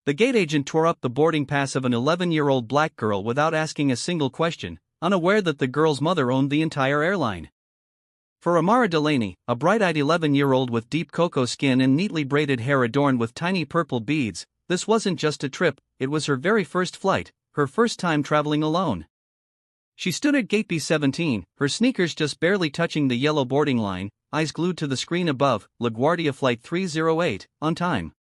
The gate agent tore up the boarding pass of an 11-year-old black girl without asking a single question, unaware that the girl's mother owned the entire airline. For Amara Delaney, a bright-eyed 11-year-old with deep cocoa skin and neatly braided hair adorned with tiny purple beads, this wasn't just a trip, it was her very first flight, her first time traveling alone. She stood at gate B17, her sneakers just barely touching the yellow boarding line, eyes glued to the screen above, LaGuardia Flight 308, on time.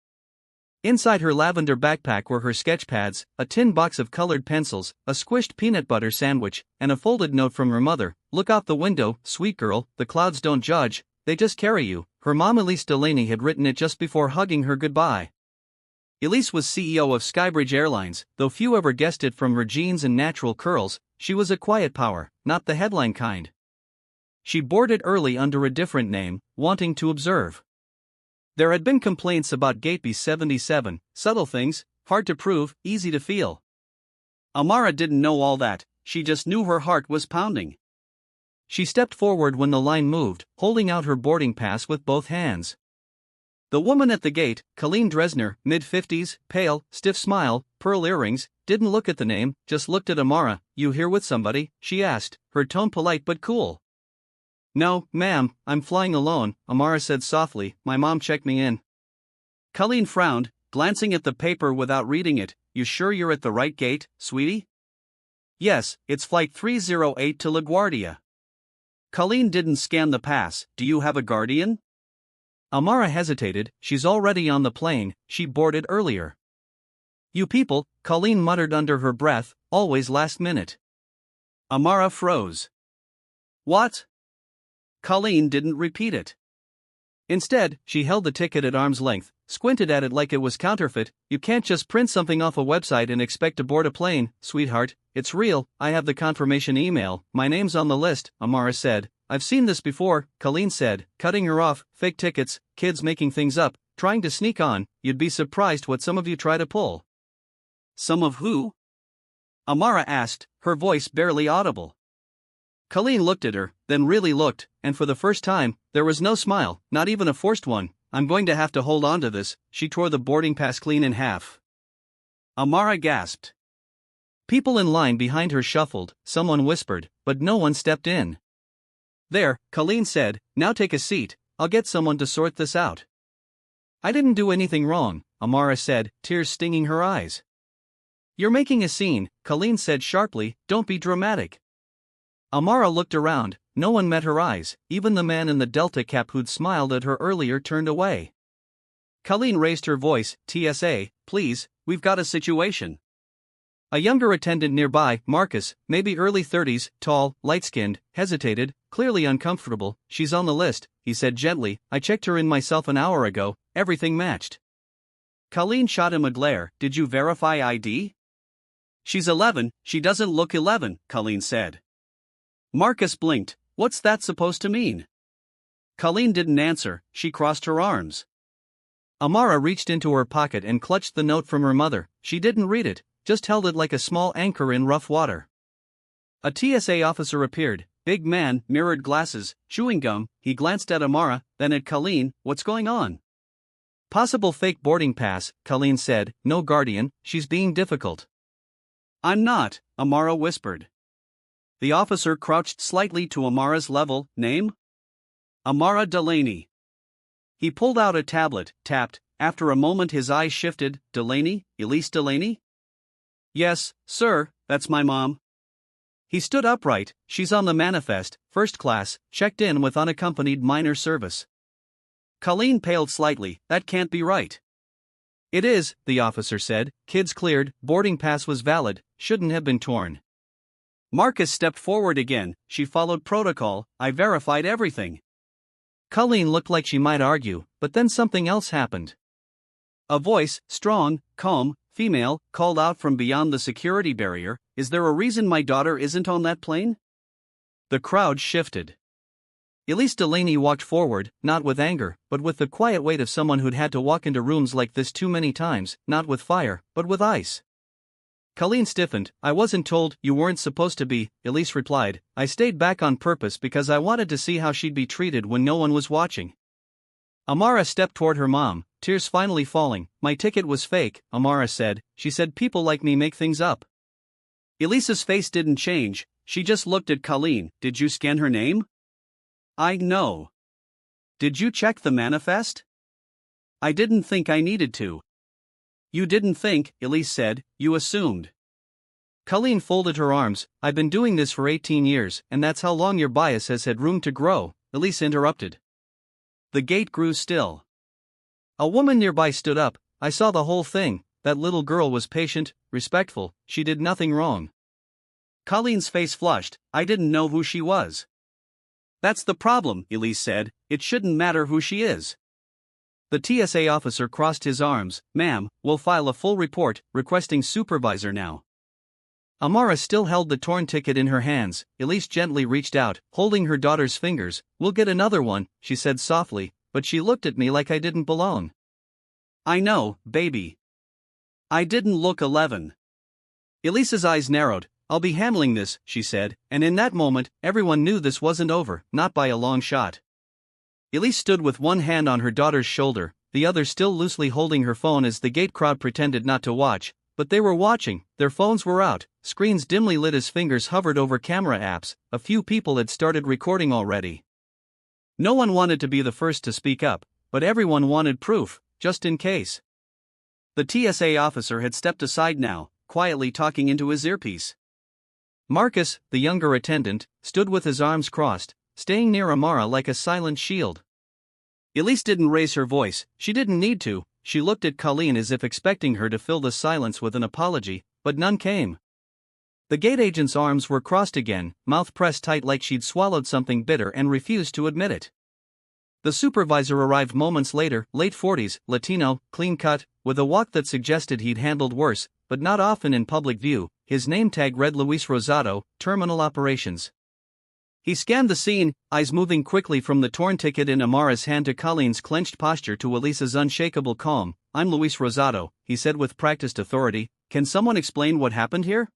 Inside her lavender backpack were her sketch pads, a tin box of colored pencils, a squished peanut butter sandwich, and a folded note from her mother. "Look out the window, sweet girl, the clouds don't judge, they just carry you." Her mom Elise Delaney had written it just before hugging her goodbye. Elise was CEO of Skybridge Airlines, though few ever guessed it from her jeans and natural curls. She was a quiet power, not the headline kind. She boarded early under a different name, wanting to observe. There had been complaints about Gate B77, subtle things, hard to prove, easy to feel. Amara didn't know all that, she just knew her heart was pounding. She stepped forward when the line moved, holding out her boarding pass with both hands. The woman at the gate, Colleen Dresner, mid-50s, pale, stiff smile, pearl earrings, didn't look at the name, just looked at Amara. "You here with somebody?" she asked, her tone polite but cool. "No, ma'am, I'm flying alone," Amara said softly. "My mom checked me in." Colleen frowned, glancing at the paper without reading it. "You sure you're at the right gate, sweetie?" "Yes, it's Flight 308 to LaGuardia." Colleen didn't scan the pass. "Do you have a guardian?" Amara hesitated. "She's already on the plane, she boarded earlier." "You people," Colleen muttered under her breath, "always last minute." Amara froze. "What?" Colleen didn't repeat it. Instead, she held the ticket at arm's length, squinted at it like it was counterfeit. "You can't just print something off a website and expect to board a plane, sweetheart. It's real, I have the confirmation email, my name's on the list," Amara said. "I've seen this before," Colleen said, cutting her off. "Fake tickets, kids making things up, trying to sneak on. You'd be surprised what some of you try to pull." "Some of who?" Amara asked, her voice barely audible. Colleen looked at her, then really looked, and for the first time, there was no smile, not even a forced one. "I'm going to have to hold on to this." She tore the boarding pass clean in half. Amara gasped. People in line behind her shuffled, someone whispered, but no one stepped in. "There," Colleen said, "now take a seat, I'll get someone to sort this out." "I didn't do anything wrong," Amara said, tears stinging her eyes. "You're making a scene," Colleen said sharply, "don't be dramatic." Amara looked around, no one met her eyes, even the man in the Delta cap who'd smiled at her earlier turned away. Colleen raised her voice. "TSA, please, we've got a situation." A younger attendant nearby, Marcus, maybe early 30s, tall, light-skinned, hesitated, clearly uncomfortable. "She's on the list," he said gently. "I checked her in myself an hour ago, everything matched." Colleen shot him a glare. "Did you verify ID?" "She's 11, she doesn't look 11, Colleen said. Marcus blinked. "What's that supposed to mean?" Colleen didn't answer, she crossed her arms. Amara reached into her pocket and clutched the note from her mother. She didn't read it, just held it like a small anchor in rough water. A TSA officer appeared, big man, mirrored glasses, chewing gum. He glanced at Amara, then at Colleen. "What's going on?" "Possible fake boarding pass," Colleen said. "No guardian, she's being difficult." "I'm not," Amara whispered. The officer crouched slightly to Amara's level. "Name?" "Amara Delaney." He pulled out a tablet, tapped. After a moment his eyes shifted. "Delaney? Elise Delaney?" "Yes, sir, that's my mom." He stood upright. "She's on the manifest, first class, checked in with unaccompanied minor service." Colleen paled slightly. "That can't be right." "It is," the officer said. "Kids cleared, boarding pass was valid, shouldn't have been torn." Marcus stepped forward again. "She followed protocol, I verified everything." Colleen looked like she might argue, but then something else happened. A voice, strong, calm, female, called out from beyond the security barrier. "Is there a reason my daughter isn't on that plane?" The crowd shifted. Elise Delaney walked forward, not with anger, but with the quiet weight of someone who'd had to walk into rooms like this too many times, not with fire, but with ice. Colleen stiffened. "I wasn't told you weren't supposed to be," Elise replied. "I stayed back on purpose because I wanted to see how she'd be treated when no one was watching." Amara stepped toward her mom, tears finally falling. My ticket was fake, Amara said. She said people like me make things up. Elisa's face didn't change, she just looked at Colleen. Did you scan her name? I know. Did you check the manifest? I didn't think I needed to. You didn't think, Elise said, you assumed. Colleen folded her arms. I've been doing this for 18 years, and that's how long your bias has had room to grow, Elise interrupted. The gate grew still. A woman nearby stood up. I saw the whole thing. That little girl was patient, respectful, she did nothing wrong. Colleen's face flushed. I didn't know who she was. That's the problem, Elise said. It shouldn't matter who she is. The TSA officer crossed his arms. Ma'am, we'll file a full report, requesting supervisor now. Amara still held the torn ticket in her hands. Elise gently reached out, holding her daughter's fingers. We'll get another one, she said softly, but she looked at me like I didn't belong. I know, baby. I didn't look 11. Elise's eyes narrowed. I'll be handling this, she said, and in that moment, everyone knew this wasn't over, not by a long shot. Elise stood with one hand on her daughter's shoulder, the other still loosely holding her phone as the gate crowd pretended not to watch, but they were watching. Their phones were out, screens dimly lit as fingers hovered over camera apps. A few people had started recording already. No one wanted to be the first to speak up, but everyone wanted proof, just in case. The TSA officer had stepped aside now, quietly talking into his earpiece. Marcus, the younger attendant, stood with his arms crossed, staying near Amara like a silent shield. Elise didn't raise her voice, she didn't need to. She looked at Colleen as if expecting her to fill the silence with an apology, but none came. The gate agent's arms were crossed again, mouth pressed tight like she'd swallowed something bitter and refused to admit it. The supervisor arrived moments later, late 40s, Latino, clean-cut, with a walk that suggested he'd handled worse, but not often in public view. His name tag read Luis Rosado, Terminal Operations. He scanned the scene, eyes moving quickly from the torn ticket in Amara's hand to Colleen's clenched posture to Elisa's unshakable calm. I'm Luis Rosado, he said with practiced authority. Can someone explain what happened here?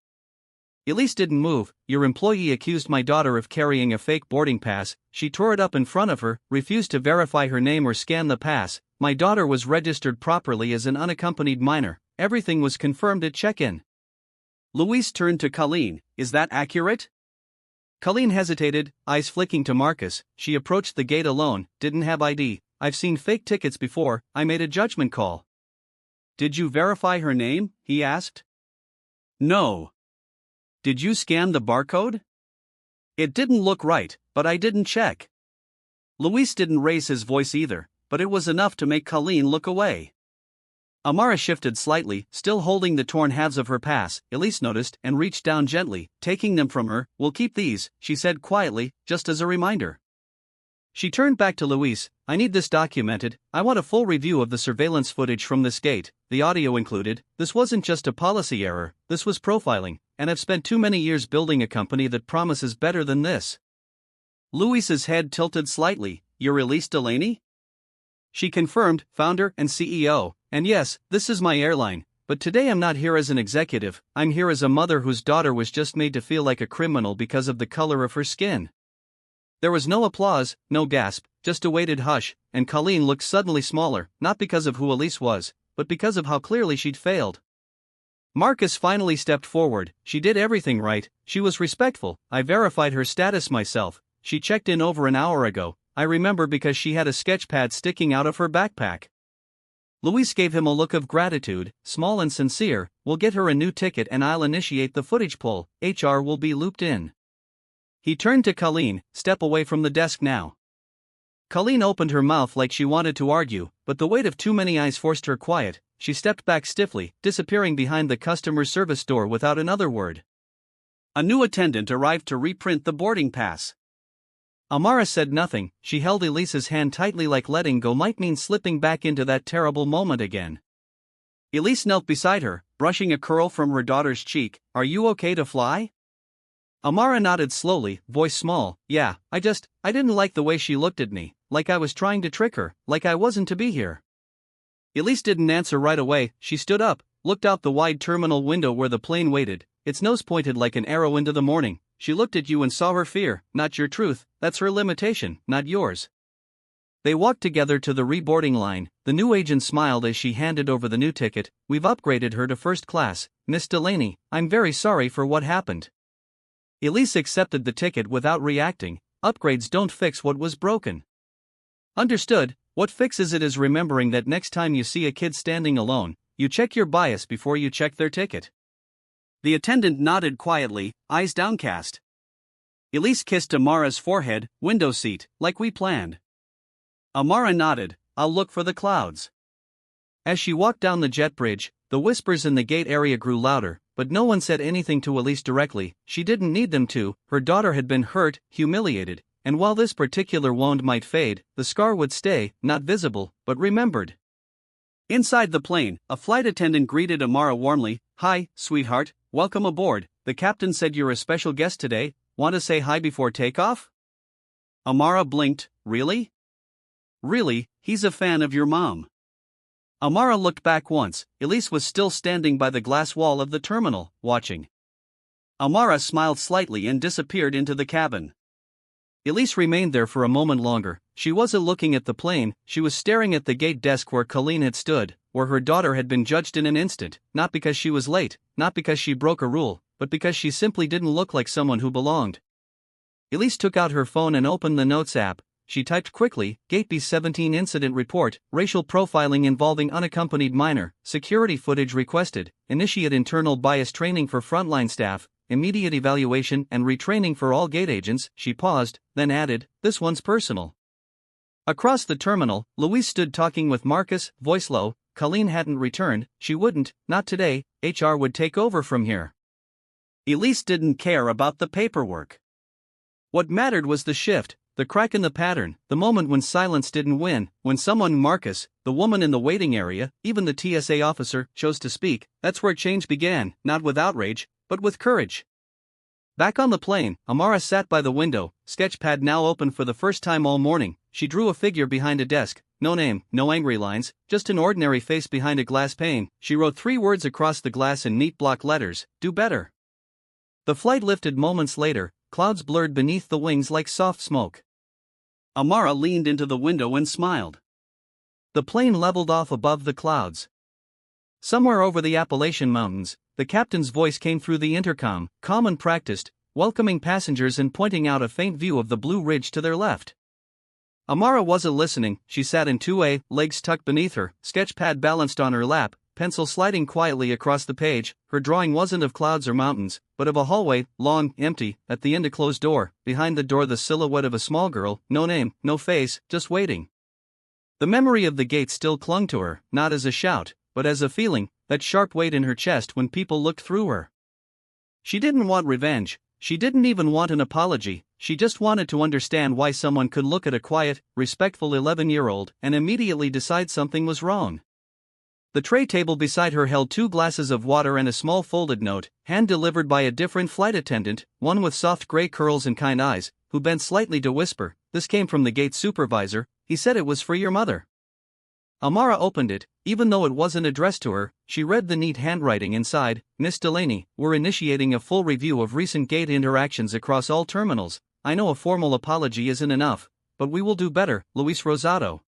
Elise didn't move. Your employee accused my daughter of carrying a fake boarding pass. She tore it up in front of her, refused to verify her name or scan the pass. My daughter was registered properly as an unaccompanied minor. Everything was confirmed at check-in. Luis turned to Colleen. Is that accurate? Colleen hesitated, eyes flicking to Marcus. She approached the gate alone, didn't have ID. I've seen fake tickets before, I made a judgment call. Did you verify her name? He asked. No. Did you scan the barcode? It didn't look right, but I didn't check. Luis didn't raise his voice either, but it was enough to make Colleen look away. Amara shifted slightly, still holding the torn halves of her pass. Elise noticed and reached down gently, taking them from her. We'll keep these, she said quietly, just as a reminder. She turned back to Luis. I need this documented. I want a full review of the surveillance footage from this gate, the audio included. This wasn't just a policy error, this was profiling, and I've spent too many years building a company that promises better than this. Luis's head tilted slightly. You're Elise Delaney? She confirmed, founder and CEO. And yes, this is my airline, but today I'm not here as an executive, I'm here as a mother whose daughter was just made to feel like a criminal because of the color of her skin. There was no applause, no gasp, just a weighted hush, and Colleen looked suddenly smaller, not because of who Elise was, but because of how clearly she'd failed. Marcus finally stepped forward. She did everything right, she was respectful, I verified her status myself, she checked in over an hour ago, I remember because she had a sketch pad sticking out of her backpack. Luis gave him a look of gratitude, small and sincere. We'll get her a new ticket and I'll initiate the footage pull, HR will be looped in. He turned to Colleen, step away from the desk now. Colleen opened her mouth like she wanted to argue, but the weight of too many eyes forced her quiet. She stepped back stiffly, disappearing behind the customer service door without another word. A new attendant arrived to reprint the boarding pass. Amara said nothing. She held Elise's hand tightly like letting go might mean slipping back into that terrible moment again. Elise knelt beside her, brushing a curl from her daughter's cheek. Are you okay to fly? Amara nodded slowly, voice small. Yeah, I didn't like the way she looked at me, like I was trying to trick her, like I wasn't to be here. Elise didn't answer right away. She stood up, looked out the wide terminal window where the plane waited, its nose pointed like an arrow into the morning. She looked at you and saw her fear, not your truth. That's her limitation, not yours. They walked together to the reboarding line. The new agent smiled as she handed over the new ticket. "We've upgraded her to first class, Miss Delaney. I'm very sorry for what happened." Elise accepted the ticket without reacting. Upgrades don't fix what was broken. Understood. What fixes it is remembering that next time you see a kid standing alone, you check your bias before you check their ticket. The attendant nodded quietly, eyes downcast. Elise kissed Amara's forehead. "Window seat, like we planned." Amara nodded. "I'll look for the clouds." As she walked down the jet bridge, the whispers in the gate area grew louder, but no one said anything to Elise directly. She didn't need them to. Her daughter had been hurt, humiliated, and while this particular wound might fade, the scar would stay, not visible, but remembered. Inside the plane, a flight attendant greeted Amara warmly. "Hi, sweetheart, welcome aboard. The captain said you're a special guest today. Want to say hi before takeoff?" Amara blinked. "Really? Really, he's a fan of your mom." Amara looked back once. Elise was still standing by the glass wall of the terminal, watching. Amara smiled slightly and disappeared into the cabin. Elise remained there for a moment longer. She wasn't looking at the plane, she was staring at the gate desk where Colleen had stood, where her daughter had been judged in an instant, not because she was late, not because she broke a rule, but because she simply didn't look like someone who belonged. Elise took out her phone and opened the Notes app. She typed quickly, "Gate B17 incident report, racial profiling involving unaccompanied minor, security footage requested, initiate internal bias training for frontline staff, immediate evaluation and retraining for all gate agents." She paused, then added, "This one's personal." Across the terminal, Louise stood talking with Marcus, voice low. Colleen hadn't returned. She wouldn't, not today. HR would take over from here. Elise didn't care about the paperwork. What mattered was the shift, the crack in the pattern, the moment when silence didn't win, when someone, Marcus, the woman in the waiting area, even the TSA officer, chose to speak. That's where change began, not with outrage, but with courage. Back on the plane, Amara sat by the window, sketchpad now open for the first time all morning. She drew a figure behind a desk, no name, no angry lines, just an ordinary face behind a glass pane. She wrote 3 words across the glass in neat block letters: "Do better." The flight lifted moments later, clouds blurred beneath the wings like soft smoke. Amara leaned into the window and smiled. The plane leveled off above the clouds. Somewhere over the Appalachian Mountains, the captain's voice came through the intercom, calm and practiced, welcoming passengers and pointing out a faint view of the Blue Ridge to their left. Amara wasn't listening. She sat in 2A, legs tucked beneath her, sketchpad balanced on her lap, pencil sliding quietly across the page. Her drawing wasn't of clouds or mountains, but of a hallway, long, empty, at the end a closed door, behind the door the silhouette of a small girl, no name, no face, just waiting. The memory of the gate still clung to her, not as a shout, but as a feeling, that sharp weight in her chest when people looked through her. She didn't want revenge, she didn't even want an apology, she just wanted to understand why someone could look at a quiet, respectful 11-year-old and immediately decide something was wrong. The tray table beside her held 2 glasses of water and a small folded note, hand-delivered by a different flight attendant, one with soft gray curls and kind eyes, who bent slightly to whisper. "This came from the gate supervisor, he said it was for your mother." Amara opened it. Even though it wasn't addressed to her, she read the neat handwriting inside. "Miss Delaney, we're initiating a full review of recent gate interactions across all terminals. I know a formal apology isn't enough, but we will do better, Luis Rosado."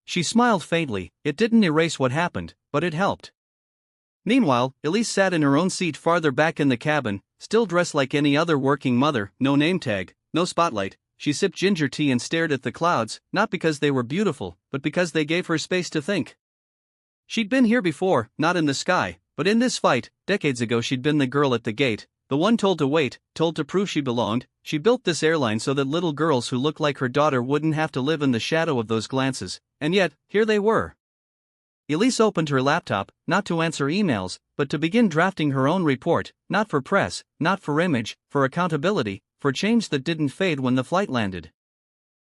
She smiled faintly. It didn't erase what happened, but it helped. Meanwhile, Elise sat in her own seat farther back in the cabin, still dressed like any other working mother, no name tag, no spotlight. She sipped ginger tea and stared at the clouds, not because they were beautiful, but because they gave her space to think. She'd been here before, not in the sky, but in this fight. Decades ago she'd been the girl at the gate, the one told to wait, told to prove she belonged. She built this airline so that little girls who looked like her daughter wouldn't have to live in the shadow of those glances, and yet, here they were. Elise opened her laptop, not to answer emails, but to begin drafting her own report, not for press, not for image, for accountability, for change that didn't fade when the flight landed.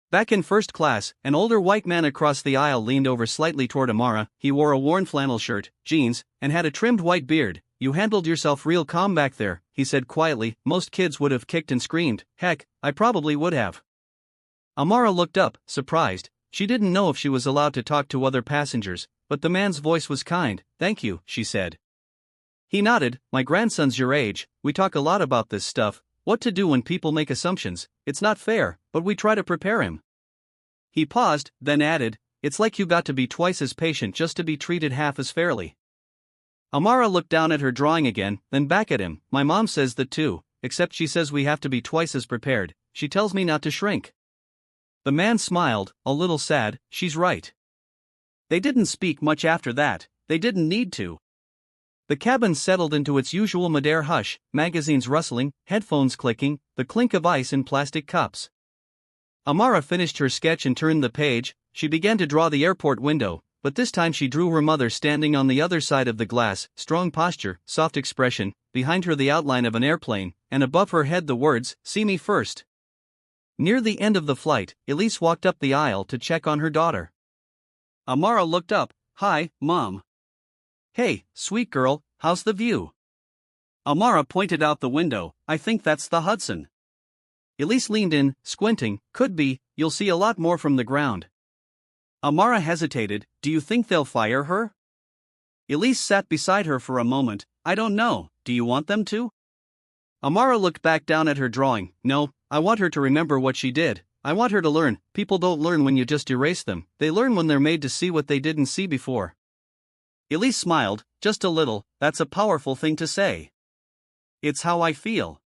Back in first class, an older white man across the aisle leaned over slightly toward Amara. He wore a worn flannel shirt, jeans, and had a trimmed white beard. "You handled yourself real calm back there," he said quietly. "Most kids would have kicked and screamed. Heck, I probably would have." Amara looked up, surprised. She didn't know if she was allowed to talk to other passengers, but the man's voice was kind. "Thank you," she said. He nodded. "My grandson's your age. We talk a lot about this stuff. What to do when people make assumptions. It's not fair, but we try to prepare him." He paused, then added, "It's like you got to be twice as patient just to be treated half as fairly." Amara looked down at her drawing again, then back at him. "My mom says that too, except she says we have to be twice as prepared. She tells me not to shrink." The man smiled, a little sad. "She's right." They didn't speak much after that. They didn't need to. The cabin settled into its usual Madeira hush, magazines rustling, headphones clicking, the clink of ice in plastic cups. Amara finished her sketch and turned the page. She began to draw the airport window, but this time she drew her mother standing on the other side of the glass, strong posture, soft expression, behind her the outline of an airplane, and above her head the words, "See me first." Near the end of the flight, Elise walked up the aisle to check on her daughter. Amara looked up. "Hi, Mom." "Hey, sweet girl, how's the view?" Amara pointed out the window. "I think that's the Hudson." Elise leaned in, squinting. "Could be, you'll see a lot more from the ground." Amara hesitated. "Do you think they'll fire her?" Elise sat beside her for a moment. "I don't know, do you want them to?" Amara looked back down at her drawing. "No, I want her to remember what she did. I want her to learn. People don't learn when you just erase them, they learn when they're made to see what they didn't see before." Elise smiled, just a little. "That's a powerful thing to say." "It's how I feel."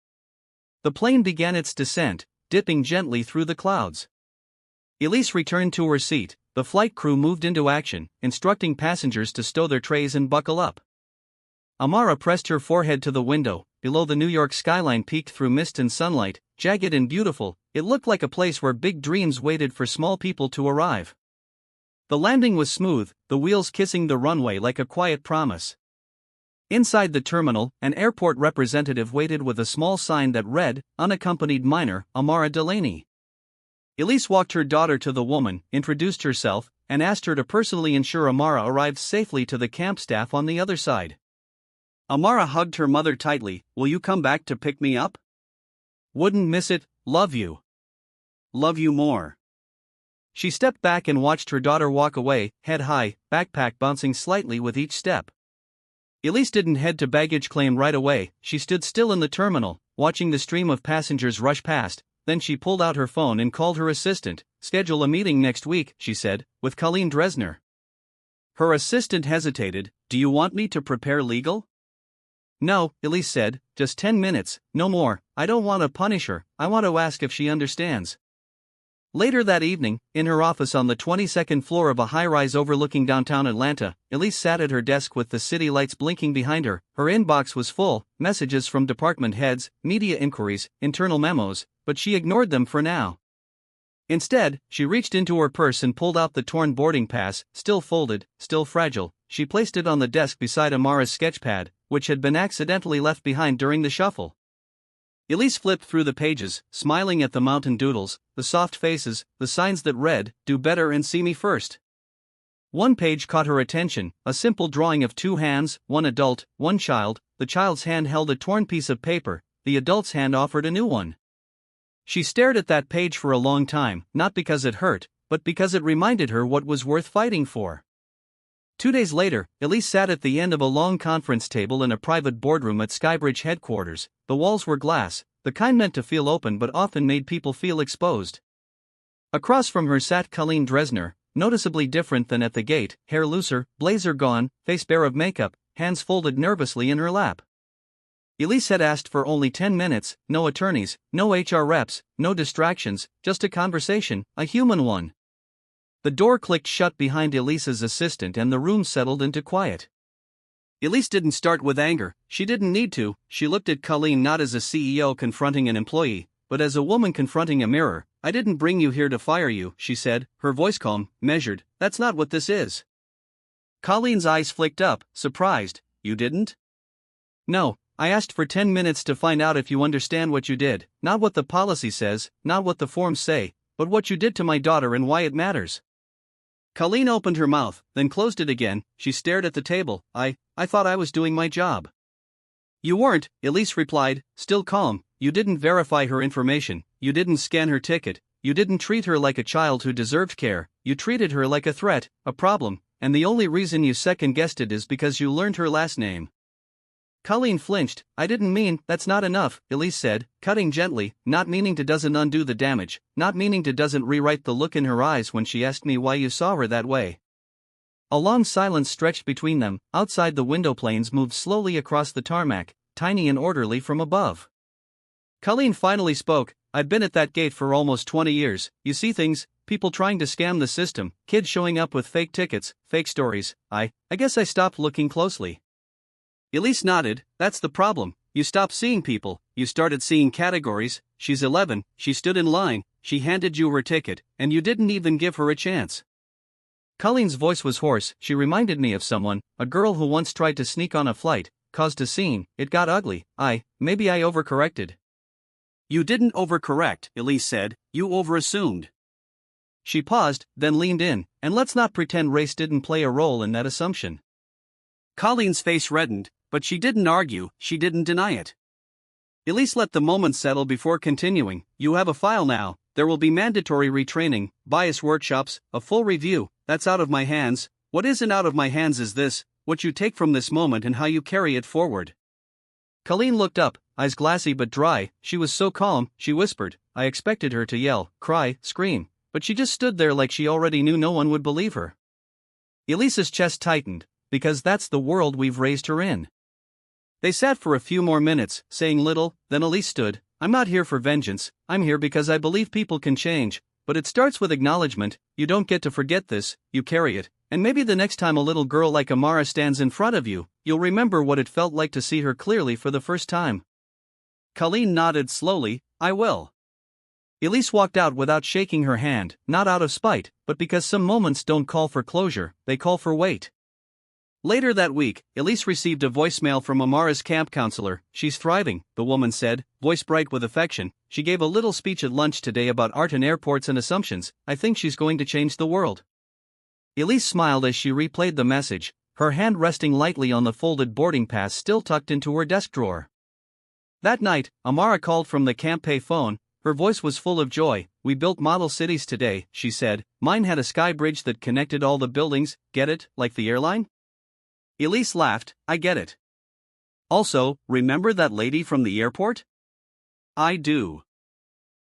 The plane began its descent, dipping gently through the clouds. Elise returned to her seat. The flight crew moved into action, instructing passengers to stow their trays and buckle up. Amara pressed her forehead to the window. Below, the New York skyline peeked through mist and sunlight, jagged and beautiful. It looked like a place where big dreams waited for small people to arrive. The landing was smooth, the wheels kissing the runway like a quiet promise. Inside the terminal, an airport representative waited with a small sign that read, "Unaccompanied minor, Amara Delaney." Elise walked her daughter to the woman, introduced herself, and asked her to personally ensure Amara arrived safely to the camp staff on the other side. Amara hugged her mother tightly. "Will you come back to pick me up?" "Wouldn't miss it, love you." "Love you more." She stepped back and watched her daughter walk away, head high, backpack bouncing slightly with each step. Elise didn't head to baggage claim right away. She stood still in the terminal, watching the stream of passengers rush past. Then she pulled out her phone and called her assistant. "Schedule a meeting next week," she said, "with Colleen Dresner." Her assistant hesitated. "Do you want me to prepare legal?" "No," Elise said, "just 10 minutes, no more. I don't want to punish her, I want to ask if she understands." Later that evening, in her office on the 22nd floor of a high-rise overlooking downtown Atlanta, Elise sat at her desk with the city lights blinking behind her. Her inbox was full, messages from department heads, media inquiries, internal memos, but she ignored them for now. Instead, she reached into her purse and pulled out the torn boarding pass, still folded, still fragile. She placed it on the desk beside Amara's sketchpad, which had been accidentally left behind during the shuffle. Elise flipped through the pages, smiling at the mountain doodles, the soft faces, the signs that read, "Do better and see me first." One page caught her attention, a simple drawing of two hands, one adult, one child. The child's hand held a torn piece of paper, the adult's hand offered a new one. She stared at that page for a long time, not because it hurt, but because it reminded her what was worth fighting for. 2 days later, Elise sat at the end of a long conference table in a private boardroom at Skybridge headquarters. The walls were glass, the kind meant to feel open but often made people feel exposed. Across from her sat Colleen Dresner, noticeably different than at the gate, hair looser, blazer gone, face bare of makeup, hands folded nervously in her lap. Elise had asked for only 10 minutes, no attorneys, no HR reps, no distractions, just a conversation, a human one. The door clicked shut behind Elise's assistant and the room settled into quiet. Elise didn't start with anger, she didn't need to. She looked at Colleen not as a CEO confronting an employee, but as a woman confronting a mirror. "I didn't bring you here to fire you," she said, her voice calm, measured. "That's not what this is." Colleen's eyes flicked up, surprised. "You didn't?" "No, I asked for 10 minutes to find out if you understand what you did, not what the policy says, not what the forms say, but what you did to my daughter and why it matters." Colleen opened her mouth, then closed it again. She stared at the table. I thought I was doing my job." "You weren't," Elise replied, still calm. "You didn't verify her information, you didn't scan her ticket, you didn't treat her like a child who deserved care, you treated her like a threat, a problem, and the only reason you second-guessed it is because you learned her last name." Colleen flinched. I didn't mean, that's not enough, Elise said, cutting gently, not meaning to doesn't undo the damage, not meaning to doesn't rewrite the look in her eyes when she asked me why you saw her that way. A long silence stretched between them. Outside, the window planes moved slowly across the tarmac, tiny and orderly from above. Colleen finally spoke. I've been at that gate for almost 20 years, you see things, people trying to scam the system, kids showing up with fake tickets, fake stories. I guess I stopped looking closely. Elise nodded. That's the problem, you stopped seeing people, you started seeing categories. She's 11, she stood in line, she handed you her ticket, and you didn't even give her a chance. Colleen's voice was hoarse. She reminded me of someone, a girl who once tried to sneak on a flight, caused a scene, it got ugly. Maybe I overcorrected. You didn't overcorrect, Elise said, you overassumed. She paused, then leaned in, and let's not pretend race didn't play a role in that assumption. Colleen's face reddened, but she didn't argue, she didn't deny it. Elise let the moment settle before continuing. You have a file now, there will be mandatory retraining, bias workshops, a full review. That's out of my hands. What isn't out of my hands is this, what you take from this moment and how you carry it forward. Colleen looked up, eyes glassy but dry. She was so calm, she whispered. I expected her to yell, cry, scream, but she just stood there like she already knew no one would believe her. Elise's chest tightened, because that's the world we've raised her in. They sat for a few more minutes, saying little, then Elise stood. I'm not here for vengeance, I'm here because I believe people can change, but it starts with acknowledgement. You don't get to forget this, you carry it, and maybe the next time a little girl like Amara stands in front of you, you'll remember what it felt like to see her clearly for the first time. Colleen nodded slowly. I will. Elise walked out without shaking her hand, not out of spite, but because some moments don't call for closure, they call for wait. Later that week, Elise received a voicemail from Amara's camp counselor. She's thriving, the woman said, voice bright with affection. She gave a little speech at lunch today about art and airports and assumptions. I think she's going to change the world. Elise smiled as she replayed the message, her hand resting lightly on the folded boarding pass still tucked into her desk drawer. That night, Amara called from the camp pay phone. Her voice was full of joy. We built model cities today, she said. Mine had a sky bridge that connected all the buildings. Get it, like the airline? Elise laughed. I get it. Also, remember that lady from the airport? I do.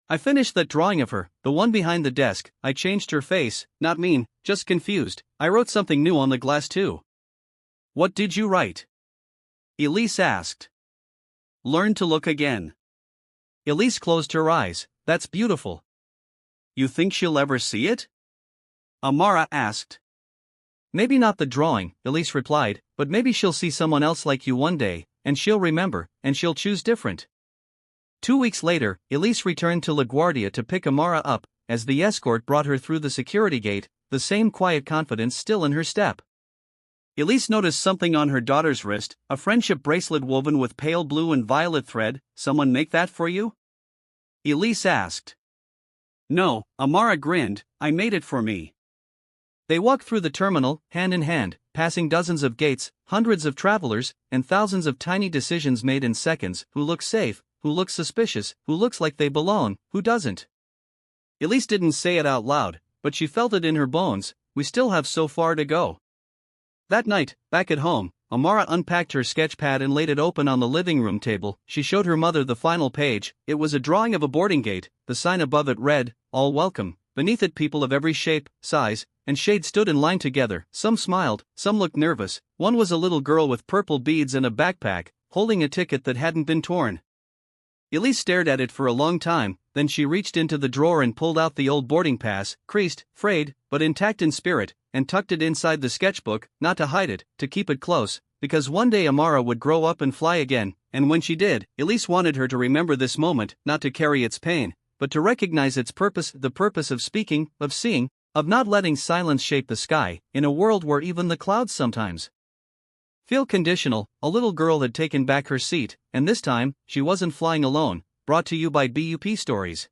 I finished that drawing of her, the one behind the desk. I changed her face, not mean, just confused. I wrote something new on the glass too. What did you write? Elise asked. Learn to look again. Elise closed her eyes. That's beautiful. You think she'll ever see it? Amara asked. Maybe not the drawing, Elise replied, but maybe she'll see someone else like you one day, and she'll remember, and she'll choose different. 2 weeks later, Elise returned to LaGuardia to pick Amara up. As the escort brought her through the security gate, the same quiet confidence still in her step. Elise noticed something on her daughter's wrist, a friendship bracelet woven with pale blue and violet thread. Someone make that for you? Elise asked. No, Amara grinned. I made it for me. They walked through the terminal, hand in hand, passing dozens of gates, hundreds of travelers, and thousands of tiny decisions made in seconds. Who looks safe, who looks suspicious, who looks like they belong, who doesn't. Elise didn't say it out loud, but she felt it in her bones. We still have so far to go. That night, back at home, Amara unpacked her sketch pad and laid it open on the living room table. She showed her mother the final page. It was a drawing of a boarding gate. The sign above it read, All Welcome. Beneath it, people of every shape, size, and shade stood in line together. Some smiled, some looked nervous. One was a little girl with purple beads and a backpack, holding a ticket that hadn't been torn. Elise stared at it for a long time, then she reached into the drawer and pulled out the old boarding pass, creased, frayed, but intact in spirit, and tucked it inside the sketchbook, not to hide it, to keep it close, because one day Amara would grow up and fly again, and when she did, Elise wanted her to remember this moment, not to carry its pain, but to recognize its purpose, the purpose of speaking, of seeing, of not letting silence shape the sky, in a world where even the clouds sometimes feel conditional. A little girl had taken back her seat, and this time, she wasn't flying alone. Brought to you by BUP Stories.